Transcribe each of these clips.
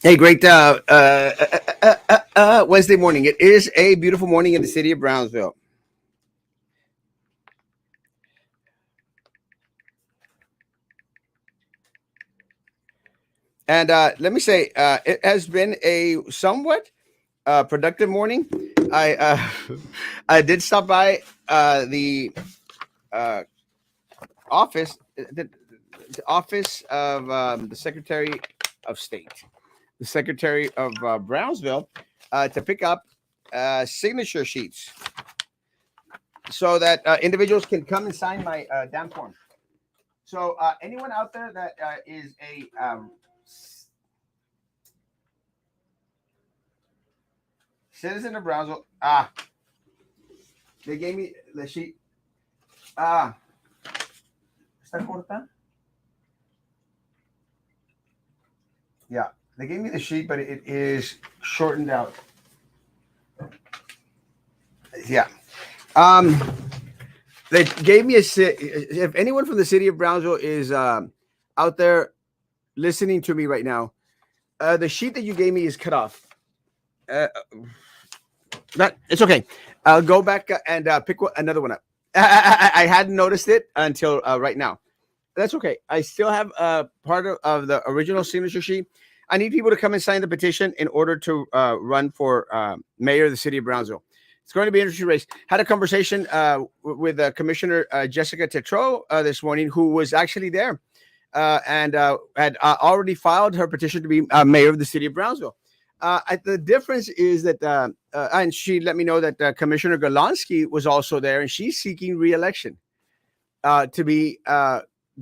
Hey, great Wednesday morning. It is a beautiful morning in the city of Brownsville. And let me say, it has been a somewhat productive morning. I did stop by the uh, office, the office of the Secretary of State, the Secretary of Brownsville, to pick up signature sheets so that individuals can come and sign my damn form. So anyone out there that is a citizen of Brownsville, they gave me the sheet. Ah, ¿está corta? Yeah, they gave me the sheet, but it is shortened out. Yeah. Um, they gave me a. If anyone from the city of Brownsville is out there listening to me right now, the sheet that you gave me is cut off. Uh, That it's okay. I'll go back and pick another one up. I hadn't noticed it until right now. That's okay. I still have part of the original signature sheet. I need people to come and sign the petition in order to run for mayor of the city of Brownsville. It's going to be an interesting race. Had a conversation with Commissioner Jessica Tetreault this morning, who was actually there and had already filed her petition to be mayor of the city of Brownsville. The difference is that, and she let me know that Commissioner Golonsky was also there, and she's seeking re-election to be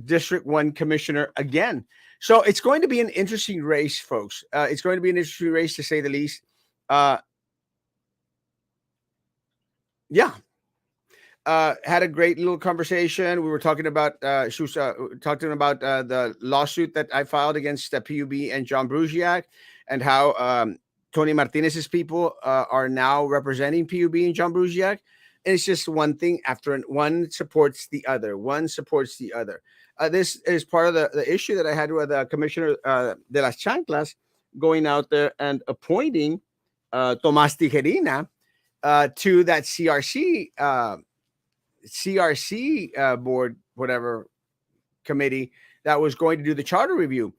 District 1 commissioner again. So it's going to be an interesting race, folks. It's going to be an interesting race, to say the least. Yeah. Had a great little conversation. We were talking about she was talking about the lawsuit that I filed against PUB and John Brusiak, and how Tony Martinez's people are now representing PUB and John Brusiak. And it's just one thing after one supports the other. One supports the other. This is part of the issue that I had with Commissioner de las Chanclas going out there and appointing Tomas Tijerina to that CRC board, whatever committee that was going to do the charter review.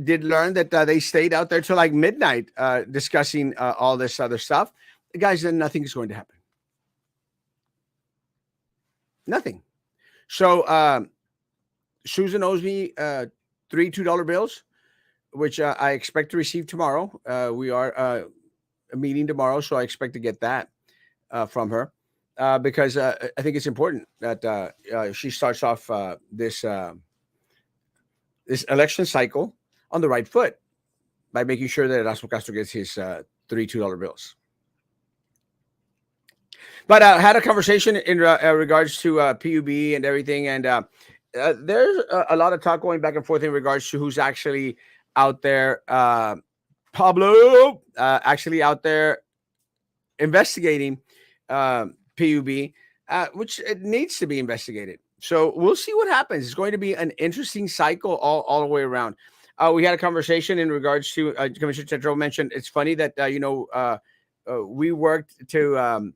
Did learn that they stayed out there till like midnight discussing all this other stuff. The guys said nothing is going to happen. Nothing. So Susan owes me three $2 bills, which I expect to receive tomorrow. We are meeting tomorrow, so I expect to get that from her. Because I think it's important that she starts off this election cycle on the right foot by making sure that Erasmo Castro gets his three $2 bills. But I had a conversation in regards to PUB and everything, and there's a lot of talk going back and forth in regards to who's actually out there. Pablo actually out there investigating PUB, which it needs to be investigated. So we'll see what happens. It's going to be an interesting cycle all the way around. We had a conversation in regards to Commissioner Tetreault mentioned. It's funny that we worked to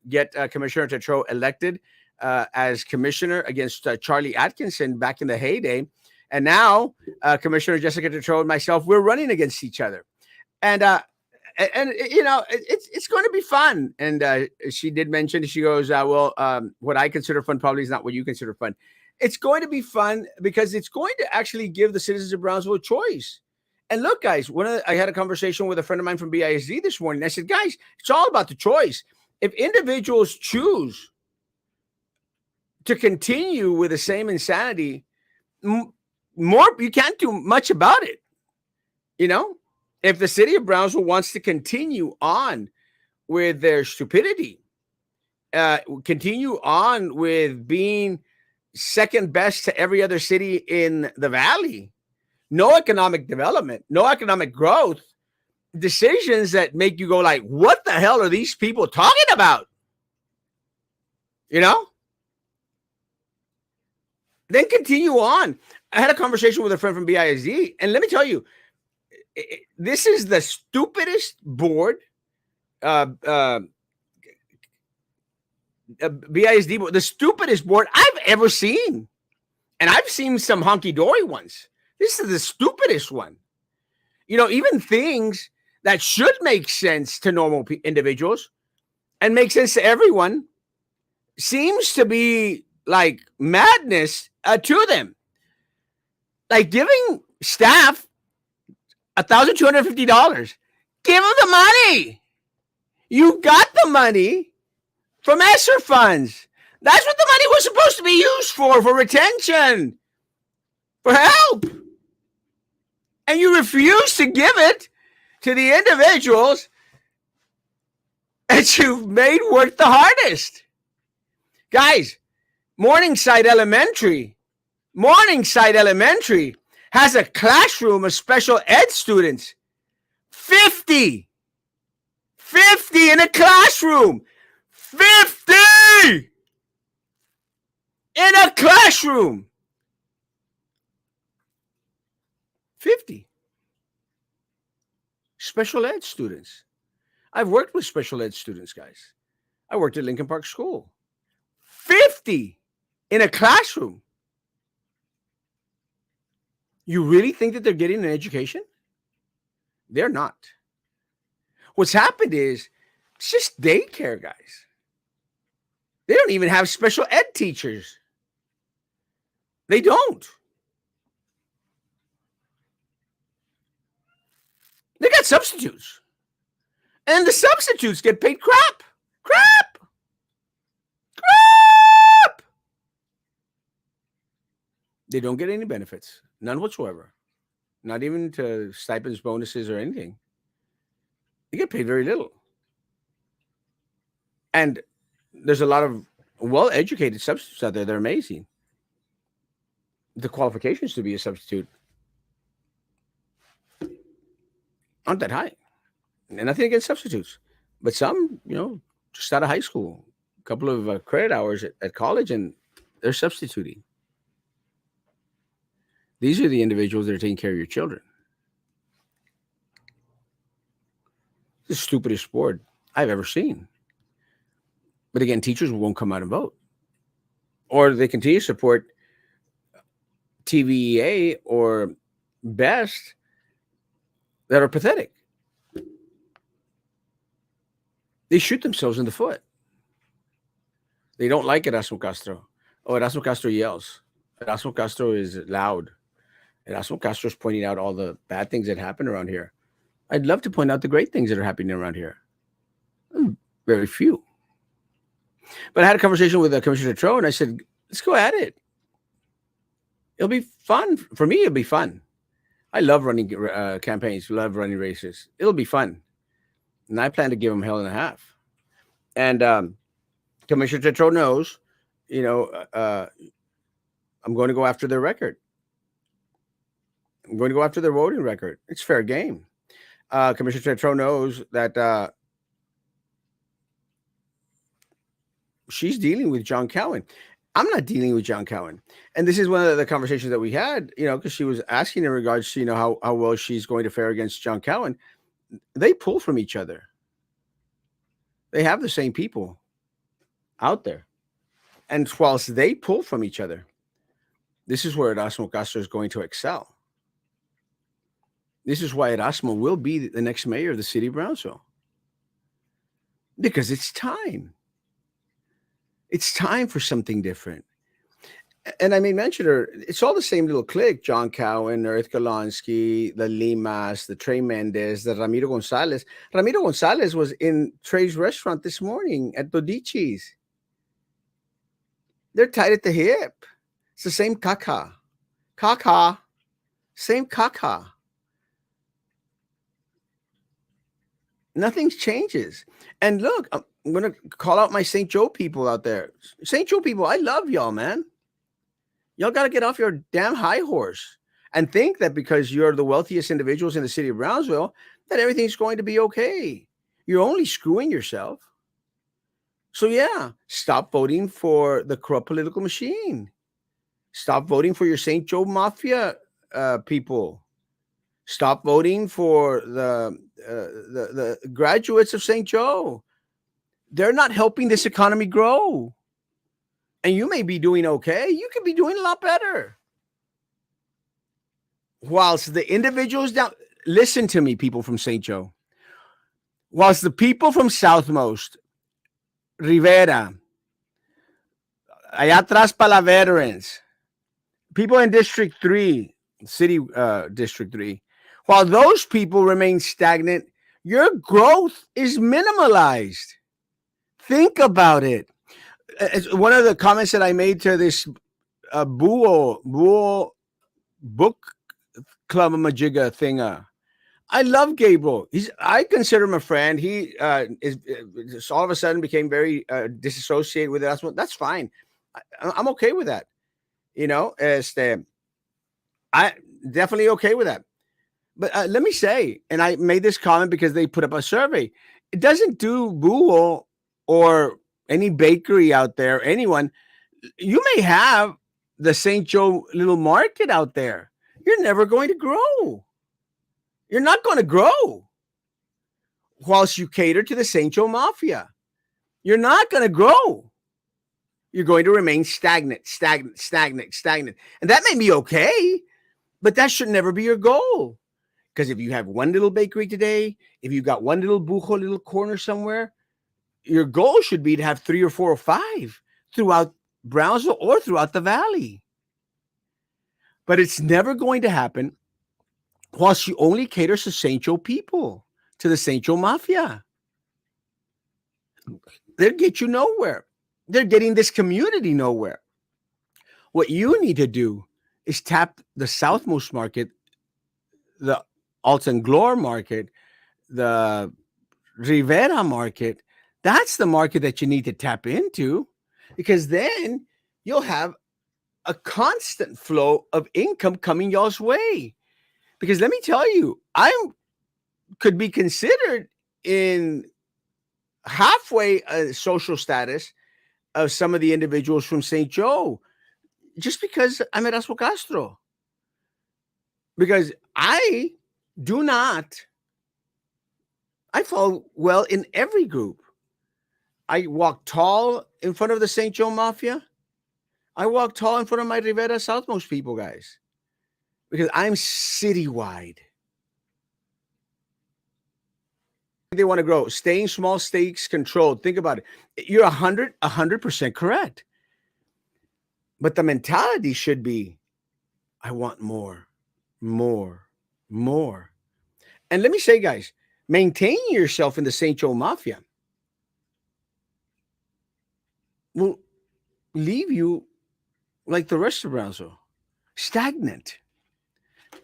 get Commissioner Tetreault elected as commissioner against Charlie Atkinson back in the heyday, and now Commissioner Jessica Tetreault and myself, we're running against each other, and it's going to be fun. And she did mention, she goes, what I consider fun probably is not what you consider fun. It's going to be fun because it's going to actually give the citizens of Brownsville a choice. And look, guys, I had a conversation with a friend of mine from BISD this morning. I said, guys, it's all about the choice. If individuals choose to continue with the same insanity, you can't do much about it. If the city of Brownsville wants to continue on with their stupidity, continue on with being second best to every other city in the valley, no economic development, no economic growth, decisions that make you go like, what the hell are these people talking about? Then continue on. I had a conversation with a friend from BISD, and let me tell you, This is the stupidest board, uh, uh, BISD board, the stupidest board I've ever seen. And I've seen some honky dory ones. This is the stupidest one. Even things that should make sense to normal individuals and make sense to everyone seems to be like madness to them. Like giving staff $1,250. Give them the money. You got the money from ESSER funds. That's what the money was supposed to be used for retention, for help. And you refuse to give it to the individuals that you've made work the hardest. Guys, Morningside Elementary has a classroom of special ed students. 50 in a classroom. 50 in a classroom. 50 special ed students. I've worked with special ed students, guys. I worked at Lincoln Park School. 50 in a classroom. You really think that they're getting an education? They're not. What's happened is it's just daycare, guys. They don't even have special ed teachers. They don't. They got substitutes. And the substitutes get paid crap. They don't get any benefits. None whatsoever. Not even to stipends, bonuses, or anything. They get paid very little. And there's a lot of well-educated substitutes out there. They're amazing. The qualifications to be a substitute aren't that high. And nothing against substitutes. But some, just out of high school, a couple of credit hours at college, and they're substituting. These are the individuals that are taking care of your children. It's the stupidest board I've ever seen. But again, teachers won't come out and vote. Or they continue to support TVEA or BEST that are pathetic. They shoot themselves in the foot. They don't like Erasmo Castro. Oh, Erasmo Castro yells. Erasmo Castro is loud. Erasmo Castro is pointing out all the bad things that happen around here. I'd love to point out the great things that are happening around here. Very few. But I had a conversation with Commissioner Tro, and I said, let's go at it. It'll be fun. For me, it'll be fun. I love running campaigns, love running races. It'll be fun. And I plan to give them hell and a half. And Commissioner Tro knows, I'm going to go after their record. I'm going to go after their voting record. It's fair game. Commissioner Tro knows that she's dealing with John Cowan. I'm not dealing with John Cowan. And this is one of the conversations that we had, because she was asking in regards to, how well she's going to fare against John Cowan. They pull from each other. They have the same people out there. And whilst they pull from each other, this is where Erasmo Castro is going to excel. This is why Erasmo will be the next mayor of the city of Brownsville. Because it's time. It's time for something different. And I mention her, it's all the same little clique: John Cowan, Earth Golonsky, the Limas, the Trey Mendez, the Ramiro Gonzalez. Ramiro Gonzalez was in Trey's restaurant this morning at Dodici's. They're tied at the hip. It's the same caca. Same caca. Nothing changes. And look, I'm going to call out my St. Joe people out there. St. Joe people, I love y'all, man. Y'all got to get off your damn high horse and think that because you're the wealthiest individuals in the city of Brownsville, that everything's going to be okay. You're only screwing yourself. So yeah, stop voting for the corrupt political machine. Stop voting for your St. Joe Mafia people. Stop voting for the graduates of St. Joe. They're not helping this economy grow. And you may be doing okay. You could be doing a lot better. Whilst the individuals down, listen to me, people from St. Joe. Whilst the people from Southmost, Rivera, allá atrás para la veterans, people in District 3, City District 3, while those people remain stagnant, your growth is minimalized. Think about it. One of the comments that I made to this Buo book club majiga thing. I love Gabriel. I consider him a friend. He is all of a sudden became very disassociated with us. That's fine. I'm okay with that. You know, I definitely okay with that. But let me say, and I made this comment because they put up a survey. It doesn't do Buo or any bakery out there, anyone. You may have the St. Joe little market out there. You're never going to grow. You're not going to grow whilst you cater to the St. Joe Mafia. You're not going to grow. You're going to remain stagnant. And that may be okay, but that should never be your goal. Because if you have one little bakery today, if you've got one little bujo, little corner somewhere, your goal should be to have 3 or 4 or 5 throughout Brownsville or throughout the valley. But it's never going to happen whilst you only cater to St. Joe people, to the St. Joe Mafia. They'll get you nowhere. They're getting this community nowhere. What you need to do is tap the Southmost market, the Alton Glore market, the Rivera market. That's the market that you need to tap into, because then you'll have a constant flow of income coming y'all's way. Because let me tell you, I could be considered in halfway social status of some of the individuals from St. Joe just because I'm Erasmo Castro. Because I fall well in every group. I walk tall in front of the St. Joe Mafia. I walk tall in front of my Rivera Southmost people, guys, because I'm citywide. They want to grow. Staying small, stakes controlled. Think about it. You're 100% correct. But the mentality should be, I want more. And let me say, guys, maintaining yourself in the St. Joe Mafia will leave you like the rest of Brownsville, stagnant.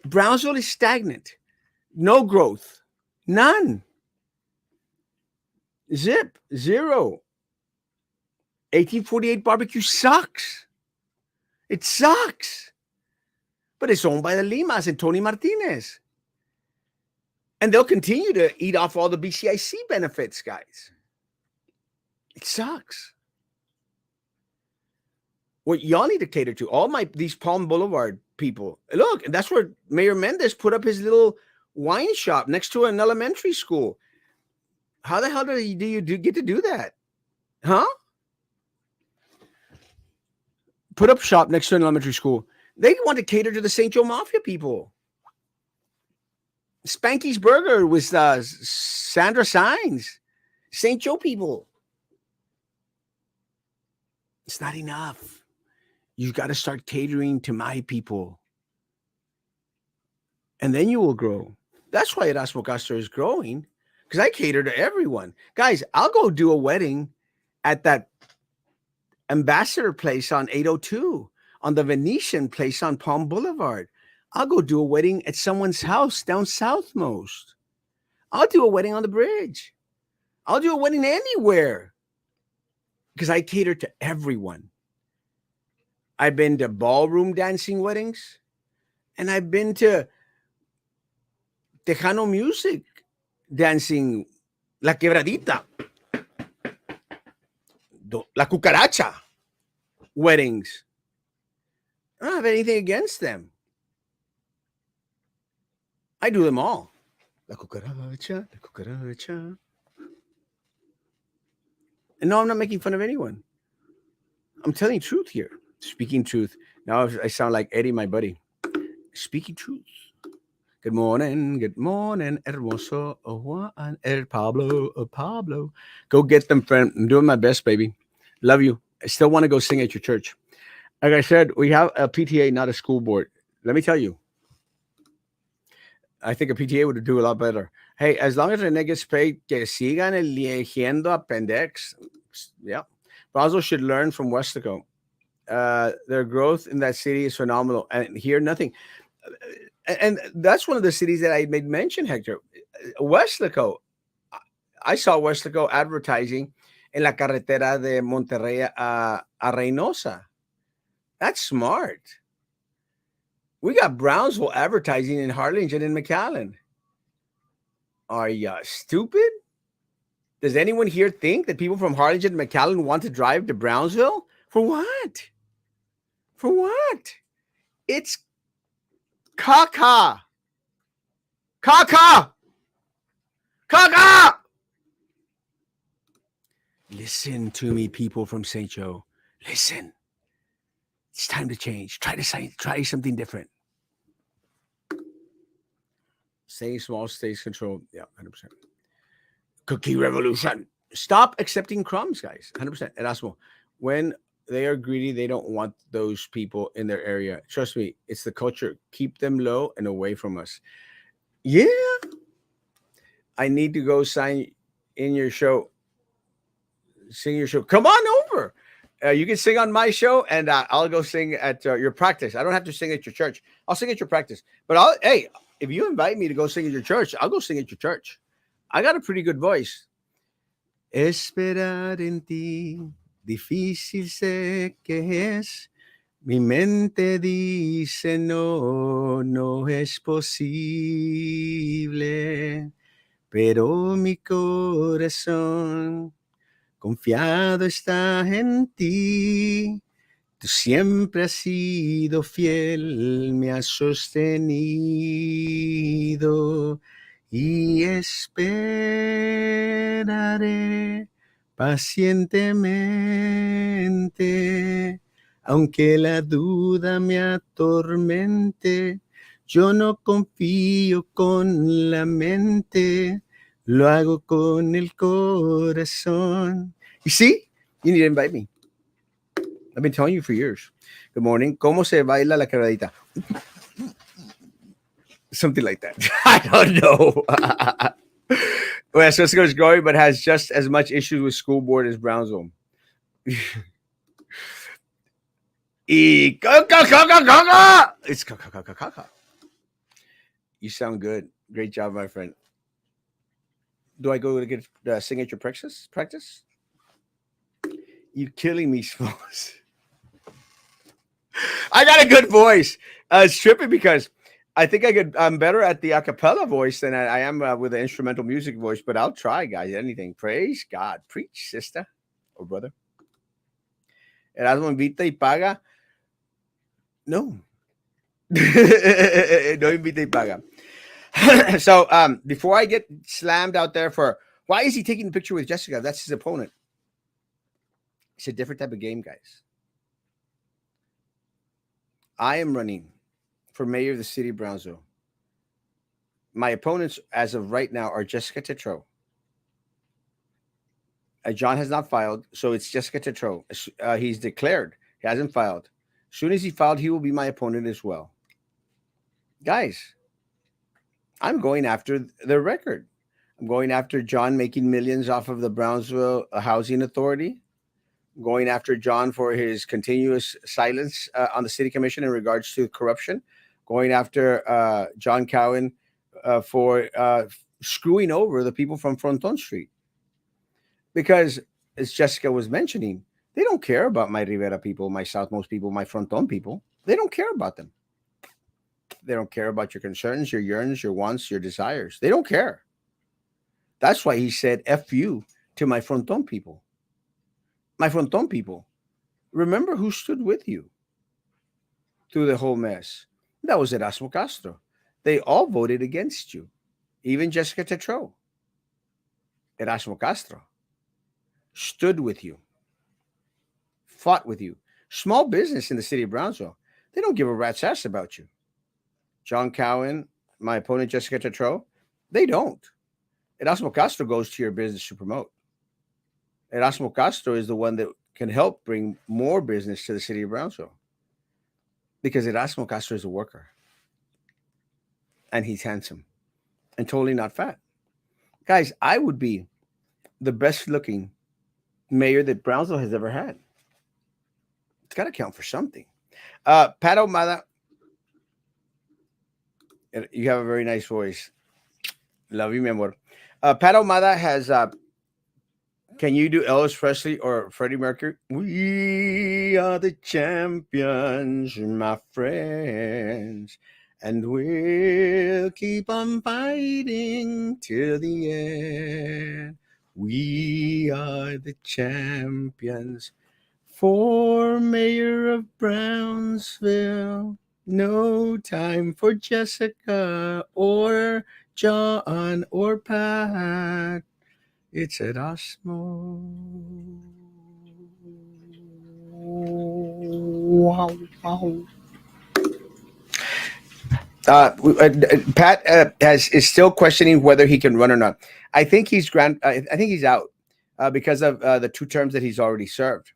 Brownsville is stagnant. No growth. None. Zip. Zero. 1848 barbecue sucks. It sucks. But it's owned by the Limas and Tony Martinez. And they'll continue to eat off all the BCIC benefits, guys. It sucks. What y'all need to cater to, all these Palm Boulevard people. Look, and that's where Mayor Mendez put up his little wine shop next to an elementary school. How the hell do you get to do that? Huh? Put up shop next to an elementary school. They want to cater to the St. Joe Mafia people. Spanky's Burger with Sandra Signs. St. Joe people. It's not enough. You got to start catering to my people. And then you will grow. That's why Erasmo Castro is growing, because I cater to everyone. Guys, I'll go do a wedding at that Ambassador place on 802, on the Venetian place on Palm Boulevard. I'll go do a wedding at someone's house down Southmost. I'll do a wedding on the bridge. I'll do a wedding anywhere, because I cater to everyone. I've been to ballroom dancing weddings, and I've been to Tejano music dancing, La Quebradita, La Cucaracha weddings. I don't have anything against them. I do them all. La cucaracha, la cucaracha. And no, I'm not making fun of anyone. I'm telling truth here. Speaking truth. Now I sound like Eddie, my buddy. Speaking truth. Good morning, hermoso, Juan, Pablo, Pablo. Go get them, friend. I'm doing my best, baby. Love you. I still want to go sing at your church. Like I said, we have a PTA, not a school board. Let me tell you, I think a PTA would do a lot better. Hey, as long as Rene gets paid, que sigan eligiendo a pendex. Yeah. Brownsville should learn from Westico. Their growth in that city is phenomenal. And here, nothing. And that's one of the cities that I made mention, Hector. Westlaco. I saw Westlaco advertising en la carretera de Monterrey a Reynosa. That's smart. We got Brownsville advertising in Harlingen and McAllen. Are you stupid? Does anyone here think that people from Harlingen and McAllen want to drive to Brownsville? For what? For what? It's caca. Caca. Caca. Listen to me, people from St. Joe. Listen. It's time to change. Try something different. Staying small, stays controlled. Yeah, 100%. Cookie revolution. Stop accepting crumbs, guys. 100%. Erasmo, when they are greedy, they don't want those people in their area. Trust me, it's the culture. Keep them low and away from us. Yeah. I need to go sign in your show. Sing your show. Come on over. You can sing on my show, and I'll go sing at your practice. I don't have to sing at your church. I'll sing at your practice. But hey, if you invite me to go sing at your church, I'll go sing at your church. I got a pretty good voice. Esperar en ti, difícil sé que es. Mi mente dice no, no es posible. Pero mi corazón confiado está en ti. Tú siempre has sido fiel, me has sostenido y esperaré pacientemente, aunque la duda me atormente. Yo no confío con la mente, lo hago con el corazón. You see? You need to invite me. I've been telling you for years. Good morning. ¿Cómo se baila la quebradita? Something like that. I don't know. Well, Cisco is growing, but has just as much issues with school board as Brownsville. It's You sound good. Great job, my friend. Do I go to get sing at your practice? Practice? You killing me, Smokes. I got a good voice. It's tripping because I think I'm better at the acapella voice than I am with the instrumental music voice. But I'll try, guys. Anything. Praise God. Preach, sister or brother. Erasmo invita y paga. No. No invita y paga. So before I get slammed out there for why is he taking the picture with Jessica? That's his opponent. It's a different type of game, guys. I am running for mayor of the city of Brownsville. My opponents, as of right now, are Jessica Tetreault. John has not filed, so it's Jessica Tetreault. He's declared. He hasn't filed. As soon as he filed, he will be my opponent as well. Guys, I'm going after their record. I'm going after John making millions off of the Brownsville Housing Authority. Going after John for his continuous silence on the city commission in regards to corruption. Going after John Cowan for screwing over the people from Fronton Street. Because, as Jessica was mentioning, they don't care about my Rivera people, my Southmost people, my Fronton people. They don't care about them. They don't care about your concerns, your yearns, your wants, your desires. They don't care. That's why he said F you to my Fronton people. My Fronton people. Remember who stood with you through the whole mess. That was Erasmo Castro. They all voted against you. Even Jessica Tetro, Erasmo Castro stood with you, fought with you. Small business in the city of Brownsville, they don't give a rat's ass about you. John Cowan, my opponent Jessica Tetro, they don't. Erasmo Castro goes to your business to promote. Erasmo Castro is the one that can help bring more business to the city of Brownsville because Erasmo Castro is a worker and he's handsome and totally not fat. Guys, I would be the best looking mayor that Brownsville has ever had. It's got to count for something. Pat Omada, you have a very nice voice. Love you, mi amor. Pat Omada has can you do Elvis Presley or Freddie Mercury? We are the champions, my friends, and we'll keep on fighting till the end. We are the champions for mayor of Brownsville. No time for Jessica or John or Pat. It's Erasmo. Wow, wow. Pat is still questioning whether he can run or not. I think he's I think he's out because of the two terms that he's already served.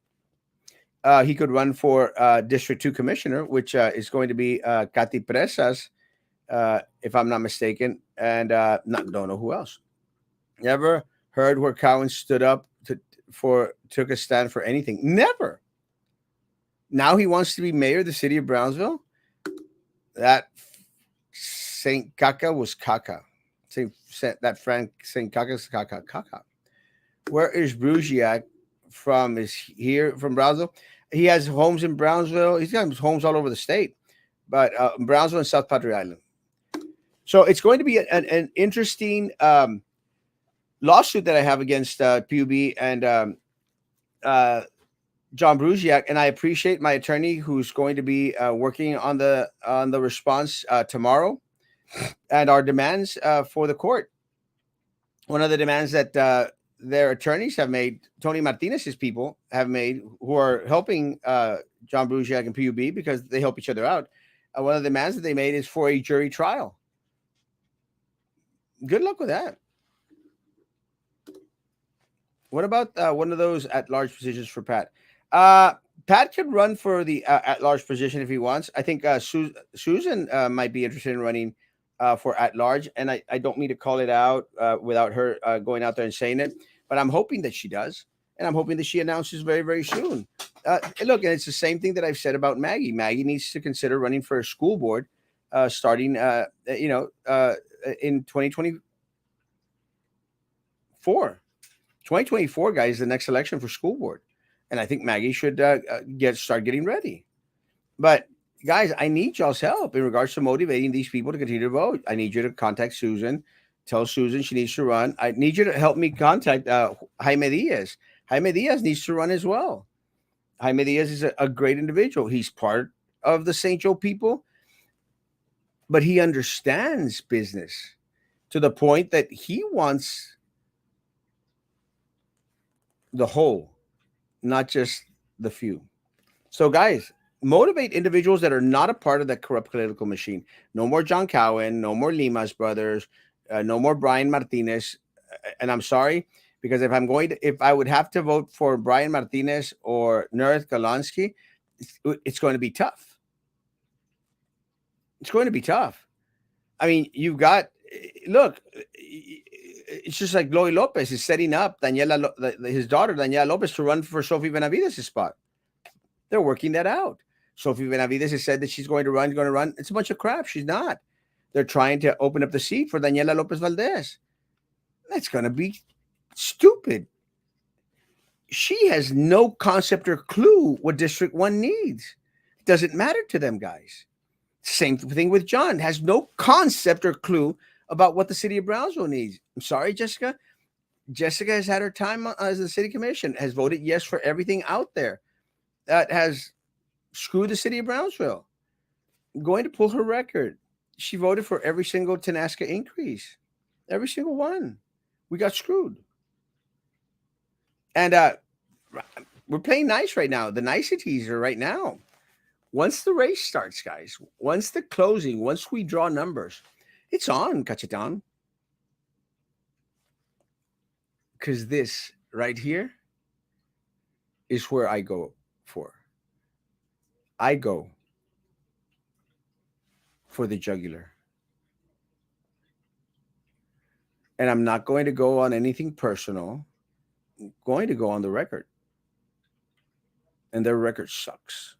He could run for District 2 Commissioner, which is going to be Cathy Presas, if I'm not mistaken, and don't know who else. Never heard where Cowan stood up took a stand for anything. Never. Now he wants to be mayor of the city of Brownsville. That Saint Caca was caca. That Frank Saint Caca's caca. Where is Brugiak from? Is here from Brownsville? He has homes in Brownsville. He's got homes all over the state, but Brownsville and South Padre Island. So it's going to be an interesting lawsuit that I have against PUB and John Brugiak, and I appreciate my attorney who's going to be working on the response tomorrow, and our demands for the court. One of the demands that their attorneys have made, Tony Martinez's people have made, who are helping John Brugiak and PUB because they help each other out. One of the demands that they made is for a jury trial. Good luck with that. What about one of those at-large positions for Pat? Pat could run for the at-large position if he wants. I think Susan might be interested in running for at-large, and I don't mean to call it out without her going out there and saying it, but I'm hoping that she does, and I'm hoping that she announces very, very soon. Look, and it's the same thing that I've said about Maggie. Maggie needs to consider running for a school board starting, in 2024. 2024, guys, the next election for school board. And I think Maggie should start getting ready. But guys, I need y'all's help in regards to motivating these people to continue to vote. I need you to contact Susan. Tell Susan she needs to run. I need you to help me contact Jaime Diaz. Jaime Diaz needs to run as well. Jaime Diaz is a great individual. He's part of the St. Joe people, but he understands business to the point that he wants the whole, not just the few. So, guys, motivate individuals that are not a part of that corrupt political machine. No more John Cowan, no more Limas brothers, no more Brian Martinez. And I'm sorry, because if I would have to vote for Brian Martinez or Nerith Galonsky, it's going to be tough. It's going to be tough. I mean, look, it's just like Glory Lopez is setting up his daughter, Daniela Lopez, to run for Sophie Benavides' spot. They're working that out. Sophie Benavides has said that she's going to run. It's a bunch of crap. She's not. They're trying to open up the seat for Daniela Lopez Valdez. That's going to be stupid. She has no concept or clue what District 1 needs. It doesn't matter to them, guys. Same thing with John. Has no concept or clue about what the city of Brownsville needs. I'm sorry, Jessica. Jessica has had her time as the city commission, has voted yes for everything out there that has screwed the city of Brownsville. I'm going to pull her record. She voted for every single Tenasca increase, every single one. We got screwed, and we're playing nice right now. The niceties are right now. Once the race starts, guys, once the closing, once we draw numbers, it's on, Cachetan. Because this right here is where I go for. I go for the jugular. And I'm not going to go on anything personal. I'm going to go on the record. And their record sucks.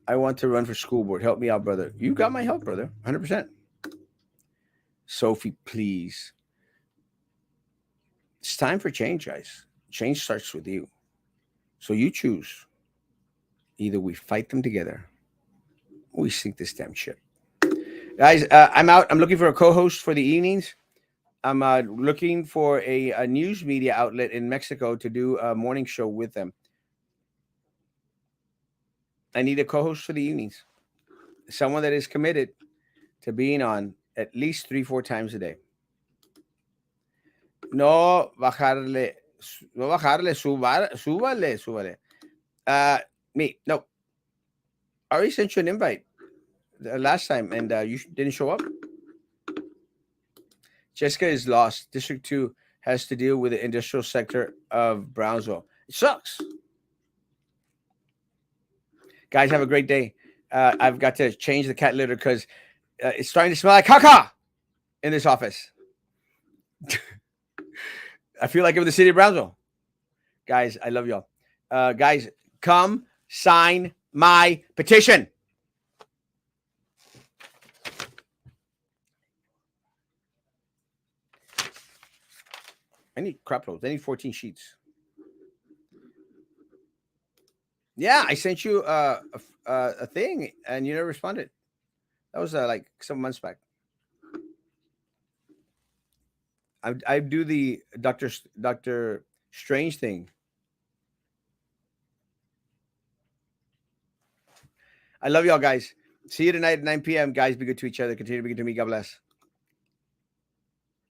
I want to run for school board. Help me out, brother. You got my help, brother. 100%. Sophie, please. It's time for change, guys. Change starts with you. So you choose. Either we fight them together or we sink this damn ship. Guys, I'm out. I'm looking for a co host for the evenings. I'm looking for a news media outlet in Mexico to do a morning show with them. I need a co host for the evenings. Someone that is committed to being on at least 3, 4 times a day. No bajarle, no bajarle, súbale. Me, no. I already sent you an invite the last time and you didn't show up. Jessica is lost. District 2 has to deal with the industrial sector of Brownsville. It sucks. Guys, have a great day. I've got to change the cat litter because it's starting to smell like caca in this office. I feel like I'm in the city of Brownsville. Guys, I love y'all. Guys, come sign my petition. I need crop loads. I need 14 sheets. Yeah, I sent you a thing and you never responded. That was like some months back. I do the Doctor Strange thing. I love y'all, guys. See you tonight at 9 p.m. Guys, be good to each other. Continue to be good to me. God bless.